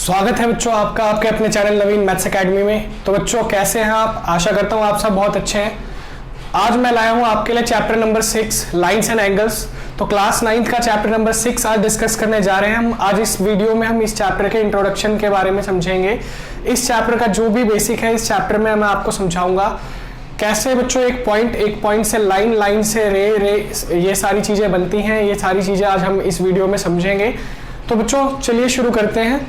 स्वागत है बच्चों आपका आपके अपने चैनल नवीन मैथ्स एकेडमी में। तो बच्चों कैसे हैं आप? आशा करता हूँ आप सब बहुत अच्छे हैं। आज मैं लाया हूँ आपके लिए chapter number 6 lines and angles. तो क्लास 9th का चैप्टर नंबर 6 आज डिस्कस करने जा रहे हैं हम। आज इस वीडियो में हम इस चैप्टर के इंट्रोडक्शन के बारे में समझेंगे। इस चैप्टर का जो भी बेसिक है इस चैप्टर में मैं आपको समझाऊंगा कैसे बच्चों एक पॉइंट से लाइन से रे ये सारी चीजें बनती हैं। ये सारी चीजें आज हम इस वीडियो में समझेंगे। तो बच्चों चलिए शुरू करते हैं।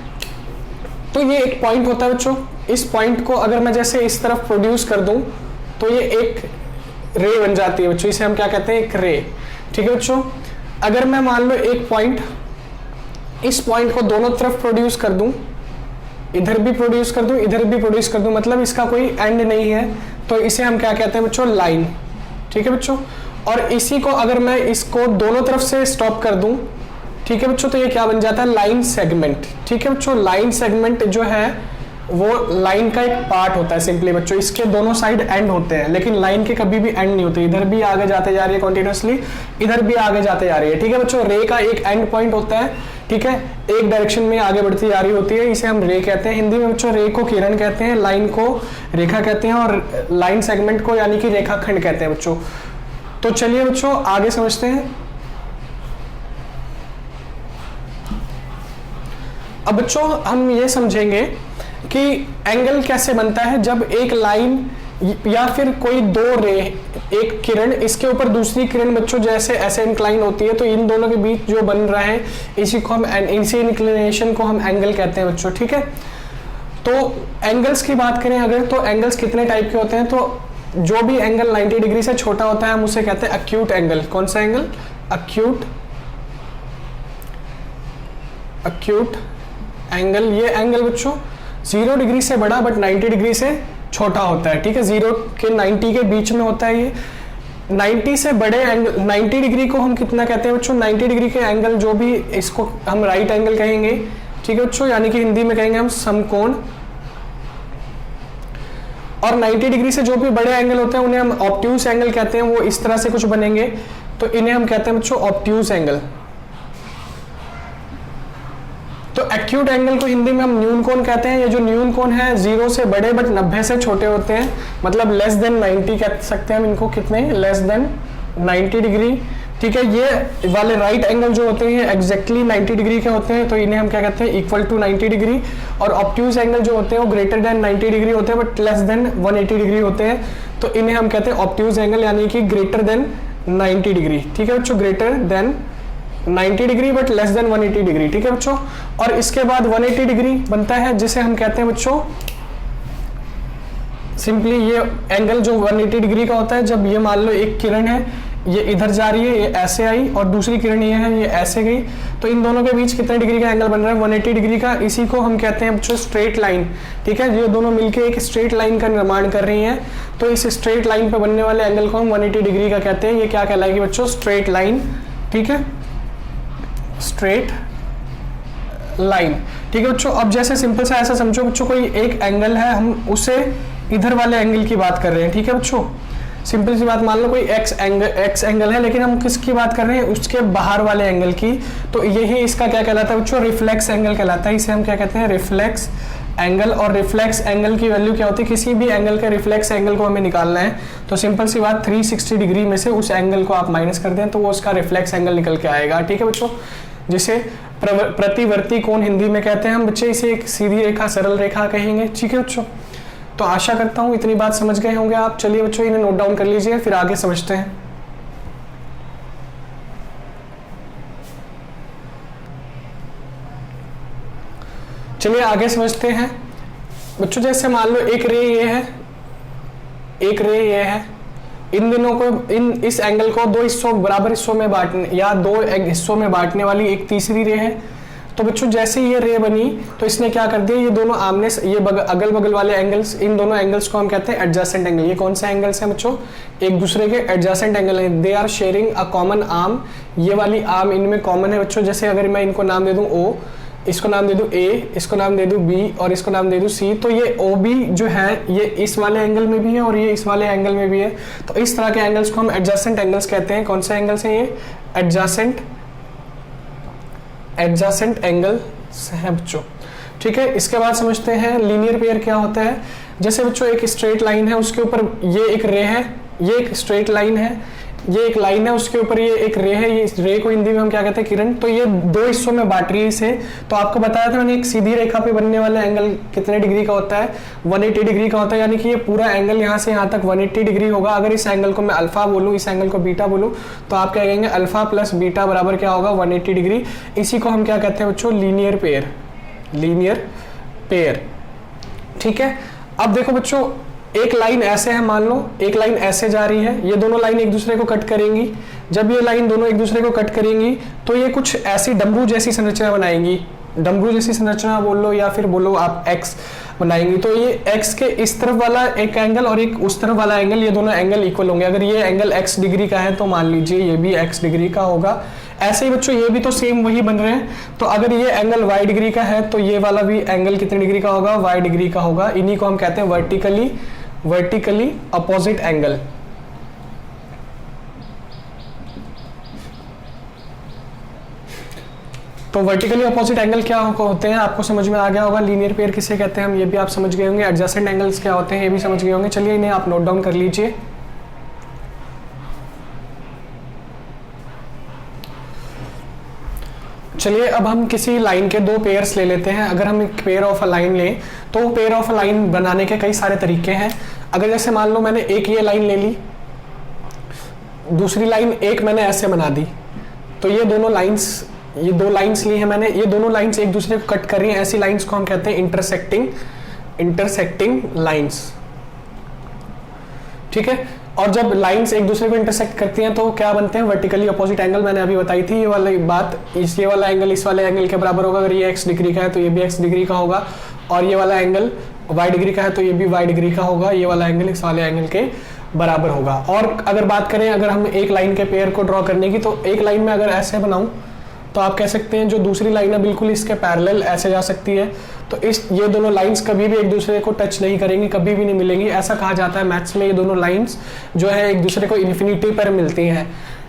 तो ये एक पॉइंट होता है बच्चों, इस पॉइंट को अगर मैं जैसे इस तरफ प्रोड्यूस कर दूं तो ये एक रे बन जाती है बच्चों। इसे हम क्या कहते हैं? एक रे। ठीक है बच्चों, अगर मैं मान लो एक पॉइंट, इस पॉइंट को दोनों तरफ प्रोड्यूस कर दूं, इधर भी प्रोड्यूस कर दूं इधर भी प्रोड्यूस कर दूं, मतलब इसका कोई एंड नहीं है, तो इसे हम क्या कहते हैं बच्चों? लाइन। ठीक है बच्चों, और इसी को अगर मैं इसको दोनों तरफ से स्टॉप कर दूं, ठीक है बच्चों, तो ये क्या बन जाता है? Line segment. ठीक है बच्चों, लाइन सेगमेंट जो है वो लाइन का एक पार्ट होता है सिंपली बच्चों। इसके दोनों साइड एंड होते हैं लेकिन लाइन के कभी भी एंड नहीं होते। इधर भी आगे जाते जा रही है कंटिन्यूअसली, इधर भी आगे जाते जा रही है। ठीक है बच्चों, रे का एक एंड पॉइंट होता है। ठीक है, एक डायरेक्शन में आगे बढ़ती जा रही होती है, इसे हम रे कहते हैं। हिंदी में बच्चों रे को किरण कहते हैं, लाइन को रेखा कहते हैं और लाइन सेगमेंट को यानी कि रेखाखंड कहते हैं बच्चों। तो चलिए बच्चों आगे समझते हैं। अब बच्चों हम ये समझेंगे कि एंगल कैसे बनता है जब एक लाइन या फिर कोई दो रे, एक किरण इसके ऊपर दूसरी किरण बच्चों जैसे ऐसे इंक्लाइन होती है, तो इन दोनों के बीच जो बन रहा है इसी को हम इसी इंक्लिनेशन को हम एंगल कहते हैं बच्चों। ठीक है, तो एंगल्स की बात करें अगर, तो एंगल्स कितने टाइप के होते हैं? तो जो भी एंगल 90 डिग्री से छोटा होता है हम उसे कहते हैं एक्यूट एंगल। कौन सा एंगल? Acute angle. ये एंगल बच्चों 0 डिग्री से बड़ा बट 90 डिग्री से छोटा होता है। ठीक है, 0 के 90 के बीच में होता है ये। 90 से बड़े एंगल, 90 डिग्री को हम कितना कहते हैं बच्चों? 90 डिग्री के एंगल जो भी, इसको हम राइट एंगल कहेंगे। ठीक है बच्चों, यानी कि हिंदी में कहेंगे हम समकोण। और 90 डिग्री से जो भी बड़े एंगल होते हैं उन्हें हम ऑब्ट्यूज एंगल कहते हैं। वो इस तरह से कुछ बनेंगे तो इन्हें हम कहते हैं बच्चों ऑब्ट्यूज एंगल। तो एक्यूट एंगल को हिंदी में हम न्यून कोण कहते हैं। ये जो न्यून कोण है 0 से बड़े बट 90 से छोटे होते हैं, मतलब लेस देन 90 कह सकते हैं हम इनको। कितने? Less than 90 degree. ठीक है, ये वाले राइट एंगल जो होते हैं एग्जैक्टली 90 डिग्री के होते हैं, तो इन्हें हम क्या कहते हैं? Equal to 90 degree. और ऑब्ट्यूज एंगल जो होते हैं वो ग्रेटर देन 90 डिग्री होते हैं बट लेस देन 180 डिग्री होते हैं, तो इन्हें हम कहते हैं ऑब्ट्यूज एंगल यानी कि ग्रेटर देन 90 डिग्री। ठीक है बच्चों, greater than 90 degree but less than 180 degree. ठीक है बच्चों, और इसके बाद 180 डिग्री बनता है जिसे हम कहते हैं बच्चों सिंपली ये एंगल जो 180 डिग्री का होता है जब ये मान लो एक किरण है, ये इधर जा रही है, ये ऐसे आई, और दूसरी किरण ये है, ये ऐसे गई, तो इन दोनों के बीच कितने डिग्री का एंगल बन रहा है? 180 डिग्री का। इसी को हम कहते हैं बच्चों स्ट्रेट लाइन। ठीक है, ये दोनों मिलके एक स्ट्रेट लाइन का निर्माण कर रही हैं, तो इस स्ट्रेट लाइन पे बनने वाले एंगल को हम 180 डिग्री का कहते हैं। ये क्या कहलाएगी बच्चों? Straight line. ठीक है, स्ट्रेट लाइन। ठीक है बच्चों, अब जैसे सिंपल सा ऐसा समझो बच्चों, कोई एक एंगल है, हम उसे इधर वाले एंगल की बात कर रहे हैं। ठीक है बच्चों, सिंपल सी बात, मान लो कोई एक्स एंगल है लेकिन हम किसकी बात कर रहे हैं? उसके बाहर वाले एंगल की। तो यही इसका क्या कहलाता है बच्चों? रिफ्लेक्स एंगल कहलाता है। इसे हम क्या कहते हैं? Reflex angle. और रिफ्लेक्स एंगल की वैल्यू क्या होती है? किसी भी एंगल के रिफ्लेक्स एंगल को हमें निकालना है तो सिंपल सी बात 360 डिग्री में से उस एंगल को आप माइनस कर दें तो वो उसका रिफ्लेक्स एंगल निकल के आएगा। ठीक है बच्चों, जिसे प्रतिवर्ती कोण हिंदी में कहते हैं हम बच्चे। इसे एक सीधी रेखा, सरल रेखा कहेंगे। ठीक है बच्चों, तो आशा करता हूं इतनी बात समझ गए होंगे आप। चलिए बच्चों इन्हें नोट डाउन कर लीजिए, फिर आगे समझते हैं। चलिए आगे समझते हैं बच्चों। जैसे मान लो एक रे ये है, एक रे ये है, इन दिनों को इस एंगल को दो हिस्सों, बराबर हिस्सों में बांटने या दो हिस्सों में बांटने वाली एक तीसरी रे है। तो बच्चों जैसे ये रे बनी तो इसने क्या कर दिया? ये दोनों आमने, ये अगल बगल वाले एंगल्स, इन दोनों एंगल्स को हम कहते हैं एडजेसेंट एंगल। ये कौन से एंगल्स हैं बच्चों? एक दूसरे के एडजेसेंट एंगल हैं। They are sharing a common arm. ये वाली आर्म इनमें कॉमन है बच्चों। जैसे अगर मैं इनको नाम दे दूं O, इसको नाम दे दूं A, इसको नाम दे दूं B और इसको नाम दे दूं C, तो ये OB जो है ये इस वाले एंगल में भी है और ये इस वाले एंगल में भी है। तो इस तरह के एंगल्स को हम एडजेसेंट एंगल्स कहते हैं। कौन से एंगल्स हैं ये? एडजेसेंट एंगल है बच्चों। ठीक है, इसके बाद समझते हैं लीनियर पेयर क्या होता है। जैसे बच्चों एक स्ट्रेट लाइन है, उसके ऊपर ये एक रे है, ये एक स्ट्रेट लाइन है, ये एक लाइन है, उसके ऊपर ये एक रे है, ये रे को हिंदी में हम क्या कहते हैं, किरण। तो ये दो हिस्सों में बांट रही है इसे। तो आपको बताया था मैंने, एक सीधी रेखा पे बनने वाला एंगल कितने डिग्री का होता है, 180 डिग्री का होता है, यानी कि ये पूरा एंगल यहाँ से यहाँ तक 180 डिग्री होगा। अगर इस एंगल को मैं अल्फा बोलूँ, इस एंगल को बीटा बोलूँ, तो आप क्या कहेंगे, अल्फा प्लस बीटा बराबर क्या होगा, 180 डिग्री। इसी को हम क्या कहते हैं बच्चों, लीनियर पेयर, लीनियर पेयर। ठीक है, अब देखो बच्चों, एक लाइन ऐसे है, मान लो एक लाइन ऐसे जा रही है, ये दोनों लाइन एक दूसरे को कट करेंगी। जब ये लाइन दोनों एक दूसरे को कट करेंगी तो ये कुछ ऐसी डमरू जैसी संरचना बनाएंगी। डमरू जैसी संरचना बोल लो या फिर बोलो आप एक्स बनाएंगी। तो ये एक्स के इस तरफ वाला एक एंगल और एक उस तरफ वाला एंगल, ये दोनों एंगल इक्वल होंगे। अगर ये एंगल एक्स डिग्री का है तो मान लीजिए ये भी एक्स डिग्री का होगा। ऐसे ही बच्चों ये भी तो सेम वही बन रहे हैं। तो अगर ये एंगल y डिग्री का है तो ये वाला भी एंगल कितने डिग्री का होगा, y डिग्री का होगा। इन्हीं को हम कहते हैं वर्टिकली अपोजिट एंगल। तो वर्टिकली अपोजिट एंगल क्या होते हैं आपको समझ में आ गया होगा। लीनियर पेयर किसे कहते हैं हम ये भी आप समझ गए होंगे। एडजेसेंट एंगल्स क्या होते हैं ये भी समझ गए होंगे। चलिए इन्हें आप नोट डाउन कर लीजिए। चलिए अब हम किसी लाइन के दो पेयर्स ले लेते हैं। अगर हम एक पेयर ऑफ अ लाइन लें तो पेयर ऑफ अ लाइन बनाने के कई सारे तरीके हैं। अगर जैसे मान लो मैंने एक ये लाइन ले ली, दूसरी लाइन एक मैंने ऐसे बना दी, तो ये दोनों लाइंस, ये दो लाइंस ली है मैंने, ये दोनों लाइंस एक दूसरे को कट कर रही हैं। ऐसी लाइंस को हम कहते हैं इंटरसेक्टिंग लाइंस। ठीक है, और जब लाइंस एक दूसरे को इंटरसेक्ट करती हैं तो क्या बनते हैं, वर्टिकली अपोजिट एंगल। मैंने अभी बताई थी ये वाली बात। ये वाला एंगल इस वाले एंगल के बराबर होगा। अगर ये x डिग्री का है तो ये भी x डिग्री का होगा, और ये वाला एंगल y डिग्री का है तो ये भी y डिग्री का होगा। ये वाला एंगल इस वाले एंगल के बराबर होगा। और अगर बात करें अगर हम एक लाइन के पेयर को ड्रॉ करने की, तो एक लाइन में अगर ऐसे बनाऊं तो आप कह सकते हैं जो दूसरी लाइन है बिल्कुल इसके पैरेलल ऐसे जा सकती है। तो ये दोनों लाइंस कभी भी एक दूसरे को टच नहीं करेंगी, कभी भी नहीं मिलेंगी। ऐसा कहा जाता है मैथ्स में, ये दोनों लाइंस जो है एक दूसरे को इन्फिनिटी पर मिलती हैं।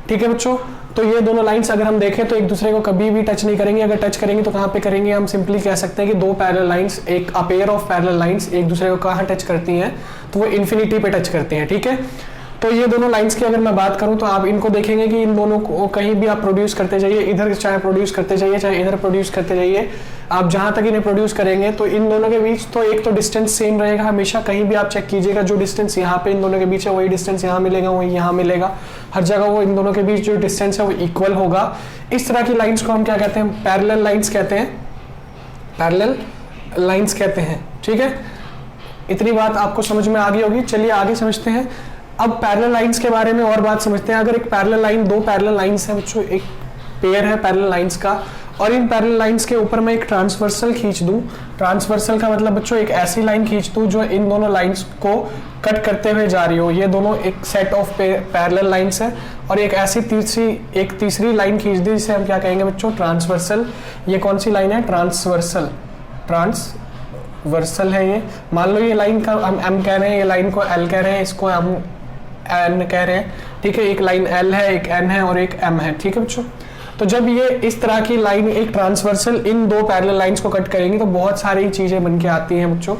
ठीक है बच्चों, तो ये दोनों लाइंस अगर हम देखें तो एक दूसरे को कभी भी टच नहीं करेंगे। अगर टच करेंगे तो कहाँ पे करेंगे, हम सिंपली कह सकते हैं कि दो पैरेलल लाइंस, एक पेयर ऑफ पैरेलल लाइंस एक दूसरे को कहाँ टच करती हैं, तो वो इन्फिनिटी पे टच करती हैं। ठीक है, तो ये दोनों लाइंस की अगर मैं बात करूं तो आप इनको देखेंगे कि इन दोनों को कहीं भी आप प्रोड्यूस करते जाइए, इधर चाहे प्रोड्यूस करते जाइए चाहे इधर प्रोड्यूस करते जाइए, आप जहां तक इन्हें प्रोड्यूस करेंगे तो इन दोनों के बीच तो एक तो डिस्टेंस सेम रहेगा हमेशा। कहीं भी आप चेक कीजिएगा, जो डिस्टेंस यहाँ पे इन दोनों के बीच है वही डिस्टेंस यहाँ मिलेगा, वही यहाँ मिलेगा। हर जगह वो इन दोनों के बीच जो डिस्टेंस है वो इक्वल होगा। इस तरह की लाइंस को हम क्या कहते हैं, पैरेलल लाइंस कहते हैं, पैरेलल लाइंस कहते हैं। ठीक है, इतनी बात आपको समझ में आ गई होगी। चलिए आगे समझते हैं। अब पैरेलल लाइंस के बारे में और बात समझते हैं। अगर एक पैरेलल लाइन, दो पैरेलल लाइंस है बच्चों, एक पेयर है पैरेलल लाइंस का, और इन पैरेलल लाइंस के ऊपर मैं एक ट्रांसवर्सल खींच दूं। ट्रांसवर्सल का मतलब बच्चों एक ऐसी लाइन खींच दूं जो इन दोनों लाइंस को कट करते हुए जा रही हो। ये दोनों एक सेट ऑफ पैरेलल लाइंस है, और एक ऐसी तीसरी लाइन खींच दी जिसे हम क्या कहेंगे बच्चों, ट्रांसवर्सल। ये कौन सी लाइन है, ट्रांसवर्सल है ये। मान लो ये लाइन का हम m कह रहे हैं, ये लाइन को l कह रहे हैं, इसको हम n कह रहे हैं। ठीक है, एक लाइन l है, एक n है और एक m है। ठीक है बच्चों, तो जब ये इस तरह की लाइन एक ट्रांसवर्सल इन दो पैरेलल लाइंस को कट करेंगी तो बहुत सारी चीजें बन के आती हैं बच्चों।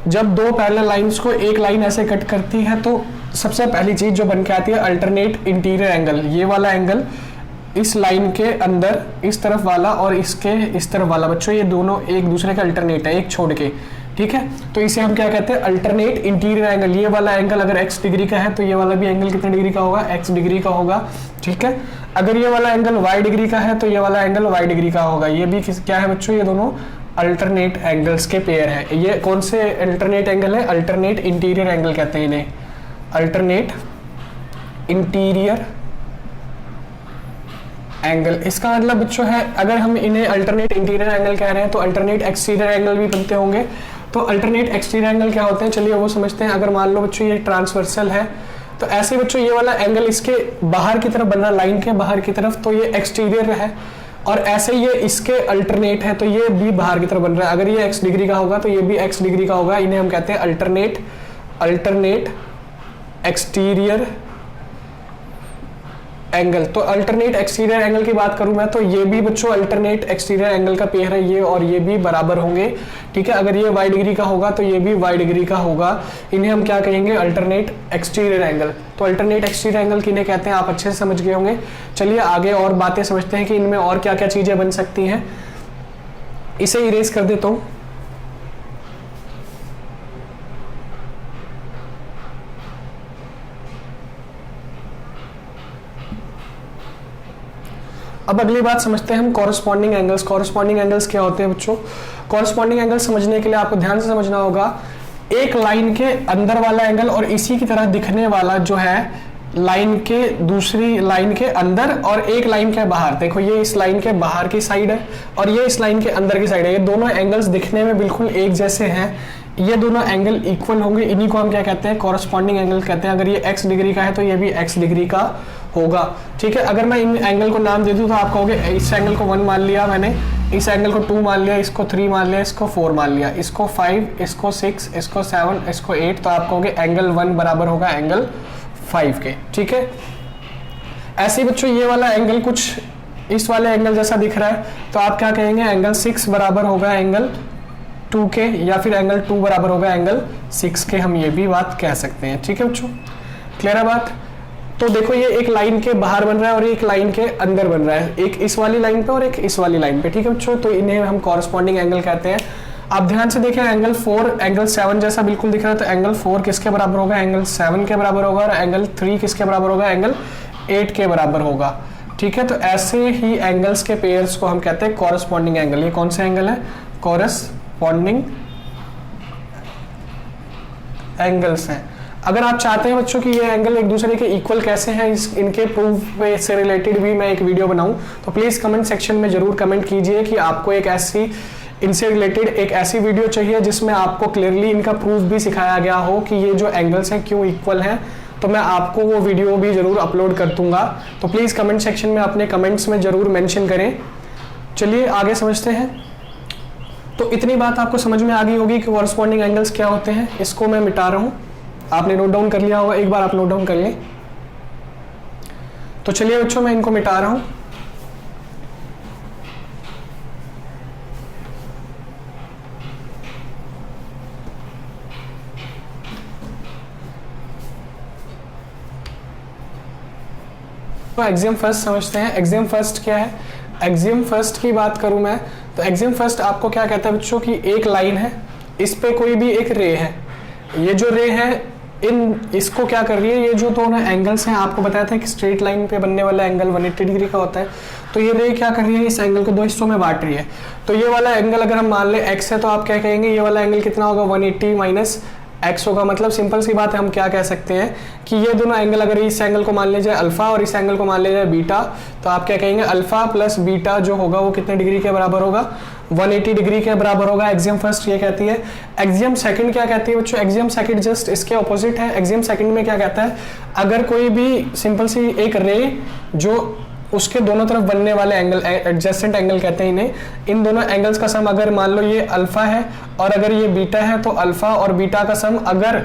जब दो पैरेलल लाइंस को एक लाइन ऐसे कट करती है तो सबसे पहली चीज जो बन के आती है, अल्टरनेट इंटीरियर एंगल। ये वाला एंगल इस लाइन के अंदर इस तरफ वाला और इसके इस तरफ वाला बच्चों, ये दोनों एक दूसरे का अल्टरनेट है, एक छोड़ के। ठीक है, तो इसे हम क्या कहते हैं, अल्टरनेट इंटीरियर एंगल। ये वाला एंगल अगर x डिग्री का है तो ये वाला भी एंगल कितने डिग्री का होगा, x डिग्री का होगा। ठीक है, अगर ये वाला एंगल y डिग्री का है तो ये वाला एंगल y डिग्री का होगा। ये भी क्या है बच्चों, ये दोनों अल्टरनेट एंगल्स के पेयर है। ये कौन से अल्टरनेट एंगल है, अल्टरनेट इंटीरियर एंगल कहते हैं इन्हें, अल्टरनेट इंटीरियर एंगल। इसका मतलब बच्चों है, अगर हम इन्हें अल्टरनेट इंटीरियर एंगल कह रहे हैं तो अल्टरनेट एक्सटीरियर एंगल भी बनते होंगे। तो अल्टरनेट एक्सटीरियर एंगल क्या होते हैं, चलिए वो समझते हैं। अगर मान लो बच्चों ये ट्रांसवर्सल है तो ऐसे बच्चों ये वाला एंगल इसके बाहर की तरफ बन रहा है, लाइन के बाहर की तरफ, तो ये एक्सटीरियर है। और ऐसे ये इसके अल्टरनेट है तो ये भी बाहर की तरफ बन रहा है। अगर ये x डिग्री का होगा तो ये भी x डिग्री का होगा। इन्हें हम कहते हैं अल्टरनेट एक्सटीरियर एंगल, तो अल्टरनेट एक्सटीरियर एंगल की बात करूं मैं तो ये भी बच्चों अल्टरनेट एक्सटीरियर एंगल का पेयर है, ये और ये भी बराबर होंगे, ठीक है। अगर ये y डिग्री का होगा तो ये भी y डिग्री का होगा, इन्हें हम क्या कहेंगे, अल्टरनेट एक्सटीरियर एंगल। तो अल्टरनेट एक्सटीरियर एंगल किन्हें कहते हैं आप अच्छे से समझ गए होंगे। चलिए आगे और बातें समझते हैं कि इनमें और क्या क्या चीजें बन सकती हैं। इसे इरेज कर देता हूं। अब अगली बात समझते हैं हम कॉरस्पॉन्डिंग एंगल्स। कॉरस्पॉन्डिंग एंगल्स क्या होते हैं बच्चों? कॉरस्पॉन्डिंग एंगल समझने के लिए आपको ध्यान से समझना होगा, एक लाइन के अंदर वाला एंगल और इसी की तरह दिखने वाला जो है लाइन के दूसरी लाइन के अंदर और एक लाइन के बाहर। देखो ये इस लाइन के बाहर की साइड है और ये इस लाइन के अंदर की साइड है। ये दोनों एंगल्स दिखने में बिल्कुल एक जैसे हैं, ये दोनों एंगल इक्वल होंगे, इन्हीं को हम क्या कहते हैं, कॉरस्पॉन्डिंग एंगल कहते हैं। अगर ये x डिग्री का है तो ये भी x डिग्री का होगा, ठीक है। अगर मैं इन एंगल को नाम दे दूं तो आप कहोगे इस एंगल को 1 मान लिया मैंने, इस एंगल को 2 मान लिया, इसको 3 मान लिया, इसको 4 मान लिया, इसको 5, इसको 6, इसको 7, इसको 8, तो आप कहोगे एंगल 1 बराबर होगा एंगल 5 के, ठीक है। ऐसे ही बच्चों ये वाला एंगल कुछ इस वाले एंगल जैसा दिख रहा है तो आप क्या कहेंगे, एंगल 6 बराबर होगा एंगल 2 के, या फिर एंगल 2 बराबर होगा एंगल 6 के, हम ये भी बात कह सकते हैं, ठीक है बच्चों। क्लियर है बात? तो देखो ये एक लाइन के बाहर बन रहा है और एक लाइन के अंदर बन रहा है, एक इस वाली लाइन पे और एक इस वाली लाइन पे, ठीक है बच्चों। तो इन्हें हम कॉरस्पॉन्डिंग एंगल कहते हैं। आप ध्यान से देखें, एंगल 4 एंगल 7 जैसा बिल्कुल दिख रहा है, तो एंगल 4 किसके बराबर होगा, एंगल 7 के बराबर होगा, और एंगल 3 किसके बराबर होगा, एंगल 8 के बराबर होगा, ठीक है। तो ऐसे ही एंगल्स के पेयर्स को हम कहते हैं कॉरस्पॉन्डिंग एंगल। ये कौन से एंगल है, कॉरस्पॉन्डिंग एंगल्स हैं। अगर आप चाहते हैं बच्चों कि ये एंगल एक दूसरे के इक्वल कैसे हैं, इनके प्रूफ से रिलेटेड भी मैं एक वीडियो बनाऊं, तो प्लीज कमेंट सेक्शन में जरूर कमेंट कीजिए कि आपको एक ऐसी इनसे रिलेटेड एक ऐसी वीडियो चाहिए जिसमें आपको क्लियरली इनका प्रूफ भी सिखाया गया हो कि ये जो एंगल्स हैं क्यों इक्वल हैं, तो मैं आपको वो वीडियो भी जरूर अपलोड कर दूंगा। तो प्लीज कमेंट सेक्शन में अपने कमेंट्स में जरूर मेंशन करें। चलिए आगे समझते हैं। तो इतनी बात आपको समझ में आ गई होगी कि कॉरस्पॉन्डिंग एंगल्स क्या होते हैं। इसको मैं मिटा रहा हूं, आपने नोट डाउन कर लिया होगा, एक बार आप नोट डाउन कर लें। तो चलिए बच्चों मैं इनको मिटा रहा हूं। तो एक्सियम फर्स्ट समझते हैं। एक्सियम फर्स्ट क्या है? एक्सियम फर्स्ट की बात करूं मैं तो एक्सियम फर्स्ट आपको क्या कहता है बच्चों की एक लाइन है, इस पे कोई भी एक रे है, ये जो रे है इसको क्या कर रही है, ये जो दोनों एंगल्स हैं आपको बताया था कि स्ट्रेट लाइन पे बनने वाला एंगल 180 डिग्री का होता है, तो ये रे क्या कर रही है, इस एंगल को दो हिस्सों में बांट रही है। तो ये वाला एंगल अगर हम मान ले x है तो आप क्या कहेंगे, ये वाला एंगल कितना होगा, 180 माइनस x होगा। मतलब सिंपल सी बात है, हम क्या कह सकते हैं कि ये दोनों एंगल अगर इस एंगल को मान लिया जाए अल्फा और इस एंगल को मान लिया जाए बीटा, तो आप क्या कहेंगे, अल्फा प्लस बीटा जो होगा वो कितने डिग्री के बराबर होगा, 180 डिग्री के बराबर होगा। एक्सियम फर्स्ट ये कहती है। एक्सियम सेकंड क्या कहती है बच्चों, एक्सियम सेकंड जस्ट इसके ऑपोजिट है। एक्सियम सेकंड में क्या कहता है, अगर कोई भी सिंपल सी एक रे जो उसके दोनों तरफ बनने वाले एंगल, एडजेसेंट एंगल कहते हैं इन्हें, इन दोनों एंगल्स का सम अगर मान लो ये अल्फा है और अगर ये बीटा है, तो अल्फा और बीटा का सम अगर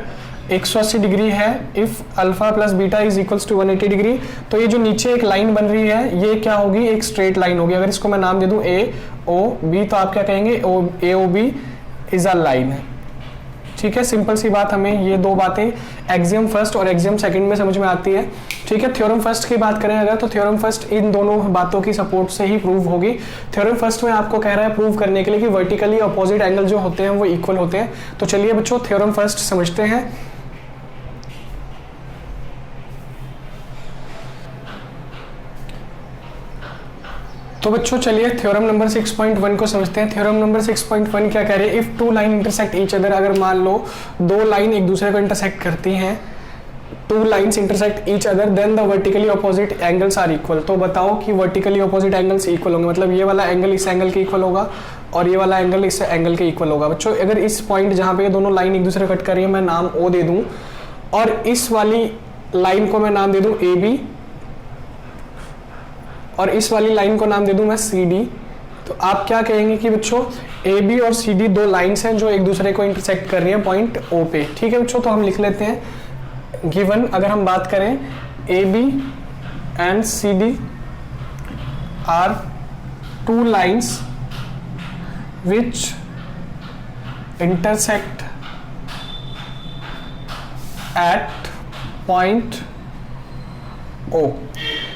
180 डिग्री है, if alpha plus beta is equals to 180 degree, तो ये जो नीचे एक लाइन बन रही है ये क्या होगी, एक स्ट्रेट लाइन होगी। अगर इसको मैं नाम दे दूं ए ओ बी, तो आप क्या कहेंगे, A O B is a line है। ठीक है, सिंपल सी बात, हमें ये दो बातें एक्सियम फर्स्ट और एक्सियम सेकंड में समझ में आती है। ठीक है, थ्योरम फर्स्ट की बात करें अगर, तो थ्योरम फर्स्ट इन दोनों बातों की सपोर्ट से ही प्रूव होगी। थ्योरम फर्स्ट में आपको कह रहा है प्रूव करने के लिए कि वर्टिकली अपोजिट एंगल जो होते हैं वो इक्वल होते हैं। तो चलिए बच्चों थ्योरम फर्स्ट समझते हैं। तो बच्चों चलिए थ्योरम नंबर 6.1 को समझते हैं। थ्योरम नंबर 6.1 क्या कह रही है, if two line intersect each other, अगर मान लो दो लाइन एक दूसरे को इंटरसेक्ट करती हैं, two lines intersect each other, then the vertically opposite angles are equal. तो बताओ कि वर्टिकली अपोजिट एंगल्स इक्वल होंगे, मतलब ये वाला एंगल इस एंगल के इक्वल होगा और ये वाला एंगल इस एंगल के इक्वल होगा। बच्चों अगर इस पॉइंट जहाँ पे ये दोनों लाइन एक दूसरे कट कर रही है मैं नाम ओ दे दूं, और इस वाली लाइन को मैं नाम दे दूं ए बी, और इस वाली लाइन को नाम दे दूं मैं सी डी, तो आप क्या कहेंगे कि बच्चों ए बी और सी डी दो लाइन्स हैं जो एक दूसरे को इंटरसेक्ट कर रही हैं पॉइंट ओ पे। ठीक है बच्चों, तो हम लिख लेते हैं गिवन, अगर हम बात करें A B and CD are two lines which intersect at point O।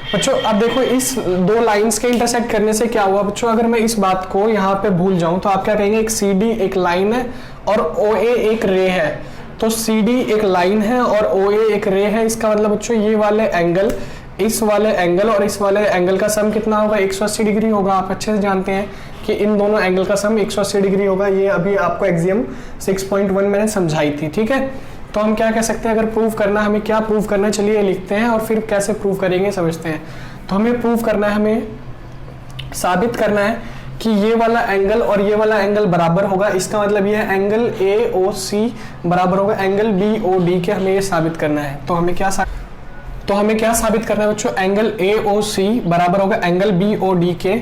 बच्चों अब देखो इस दो लाइंस के इंटरसेक्ट करने से क्या हुआ बच्चों, अगर मैं इस बात को यहाँ पे भूल जाऊं तो आप क्या कहेंगे, एक CD एक लाइन है और OA एक रे है। तो CD एक लाइन है और OA एक रे है, इसका मतलब बच्चों ये वाले एंगल, इस वाले एंगल और इस वाले एंगल का सम कितना होगा, 180 डिग्री होगा। आप अच्छे से जानते हैं कि इन दोनों एंगल का सम 180 डिग्री होगा। ये अभी आपको एग्जाम 6.1 मैंने समझाई थी, ठीक है। तो हम क्या कह सकते हैं, अगर प्रूव करना, हमें क्या प्रूव करना है, चलिए लिखते हैं और फिर कैसे प्रूव करेंगे समझते हैं। तो हमें प्रूव करना है, हमें साबित करना है कि ये वाला एंगल और ये वाला एंगल बराबर होगा। इसका मतलब ये एंगल AOC बराबर होगा एंगल BOD के, हमें ये साबित करना है। तो हमें क्या साबित करना है बच्चों, एंगल AOC बराबर होगा एंगल BOD के।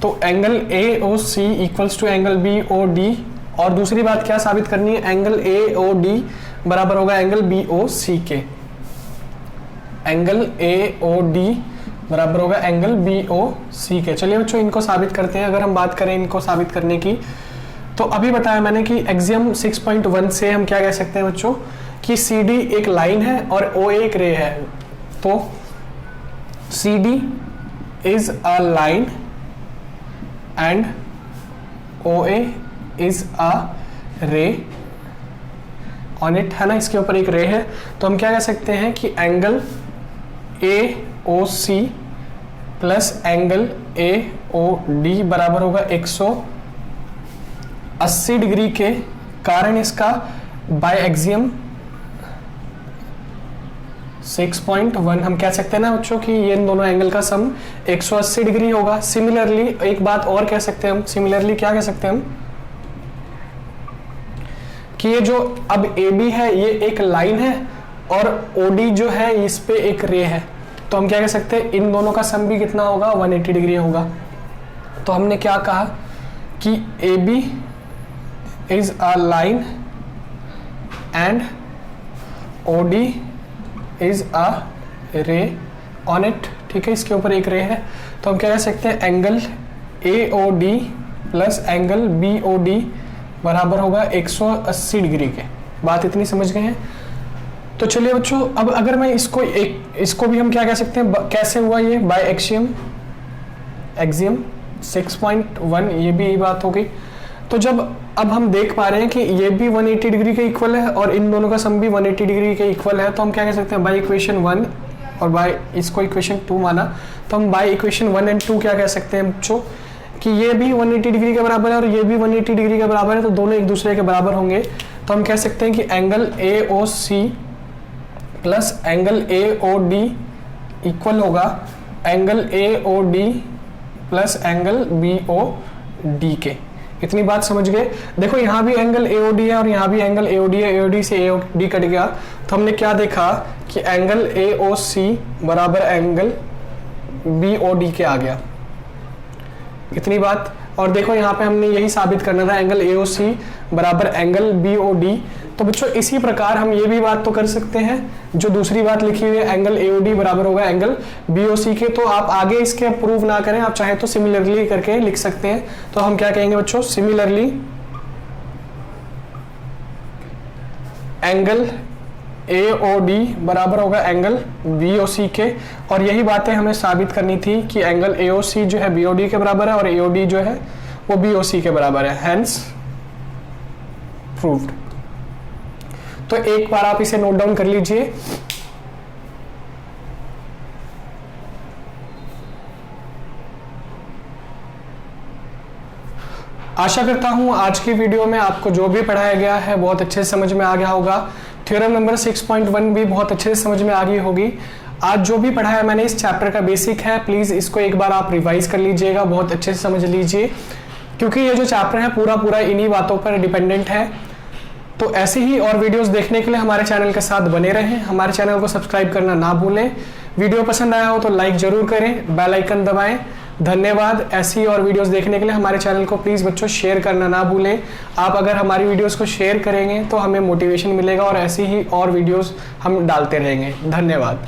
तो angle AOC equals to angle BOD, और दूसरी बात क्या साबित करनी है, एंगल AOD बराबर होगा एंगल BOC के। एंगल AOD बराबर होगा एंगल BOC के। चलिए बच्चों इनको साबित करते हैं। अगर हम बात करें इनको साबित करने की, तो अभी बताया मैंने कि एग्जाम 6.1 से हम क्या कह सकते हैं बच्चों कि CD एक लाइन है और OA एक रे है। तो CD is a line and OA is a रे ऑन इट, है ना, इसके ऊपर एक रे है। तो हम क्या कह सकते हैं कि angle AOC plus angle AOD बराबर होगा 180 डिग्री के, कारण इसका बाय एक्सियम 6.1 हम कह सकते हैं ना बच्चों कि ये इन दोनों एंगल का सम 180 डिग्री होगा। सिमिलरली एक बात और कह सकते हैं हम, सिमिलरली क्या कह सकते हैं हम कि ये जो अब AB है ये एक लाइन है और OD जो है इस पे एक रे है। तो हम क्या कह सकते हैं, इन दोनों का सम भी कितना होगा, 180 डिग्री होगा। तो हमने क्या कहा कि AB is a line and OD is a रे ऑन इट, ठीक है, इसके ऊपर एक रे है। तो हम क्या कह सकते हैं, angle AOD plus angle BOD बराबर होगा 180 डिग्री के। बात इतनी समझ गए हैं। तो चलिए बच्चों अब अगर मैं इसको भी हम क्या कह सकते हैं, कैसे हुआ ये, बाय एक्सियम 6.1, ये भी यही बात हो गई। तो जब अब हम देख पा रहे हैं कि ये भी 180 डिग्री के इक्वल है और इन दोनों का सम भी 180 डिग्री के इक्वल है, तो हम क्या कह सकते हैं, बाय इक्वेशन 1 और बाय इसको इक्वेशन 2 माना, तो हम बाय इक्वेशन 1 एंड 2 क्या कह सकते हैं बच्चों कि ये भी 180 डिग्री के बराबर है और ये भी 180 डिग्री के बराबर है, तो दोनों एक दूसरे के बराबर होंगे। तो हम कह सकते हैं कि angle AOC plus angle AOD equal होगा angle AOD plus angle BOD के। इतनी बात समझ गए। देखो यहाँ भी एंगल AOD है और यहाँ भी एंगल AOD है, AOD से AOD कट गया। तो हमने क्या देखा कि एंगल AOC बराबर एंगल BOD के आ गया। इतनी बात। और देखो यहाँ पे हमने यही साबित करना था, एंगल AOC बराबर एंगल BOD। तो बच्चों इसी प्रकार हम ये भी बात तो कर सकते हैं, जो दूसरी बात लिखी हुई है एंगल AOD बराबर होगा एंगल BOC के। तो आप आगे इसके प्रूव ना करें, आप चाहे तो सिमिलरली करके लिख सकते हैं। तो हम क्या कहेंगे बच्चों, सिमिलरली एंगल AOD बराबर होगा एंगल BOC के। और यही बातें हमें साबित करनी थी कि एंगल AOC जो है BOD के बराबर है और AOD जो है वो BOC के बराबर है, हेंस प्रूव्ड। तो एक बार आप इसे नोट डाउन कर लीजिए। आशा करता हूं आज की वीडियो में आपको जो भी पढ़ाया गया है बहुत अच्छे से समझ में आ गया होगा। थ्योरम नंबर 6.1 भी बहुत अच्छे से समझ में आ गई होगी। आज जो भी पढ़ाया मैंने इस चैप्टर का बेसिक है, प्लीज इसको एक बार आप रिवाइज कर लीजिएगा, बहुत अच्छे से समझ लीजिए, क्योंकि ये जो चैप्टर है पूरा इन्हीं बातों पर डिपेंडेंट है। तो ऐसे ही और वीडियोस देखने के लिए हमारे चैनल के साथ बने रहें। हमारे चैनल को सब्सक्राइब करना ना भूलें। वीडियो पसंद आया हो तो लाइक जरूर करें, बेल आइकन दबाएं। धन्यवाद। ऐसी और वीडियोस देखने के लिए हमारे चैनल को प्लीज़ बच्चों शेयर करना ना भूलें। आप अगर हमारी वीडियोस को शेयर करेंगे तो हमें मोटिवेशन मिलेगा और ऐसी ही और वीडियोस हम डालते रहेंगे। धन्यवाद।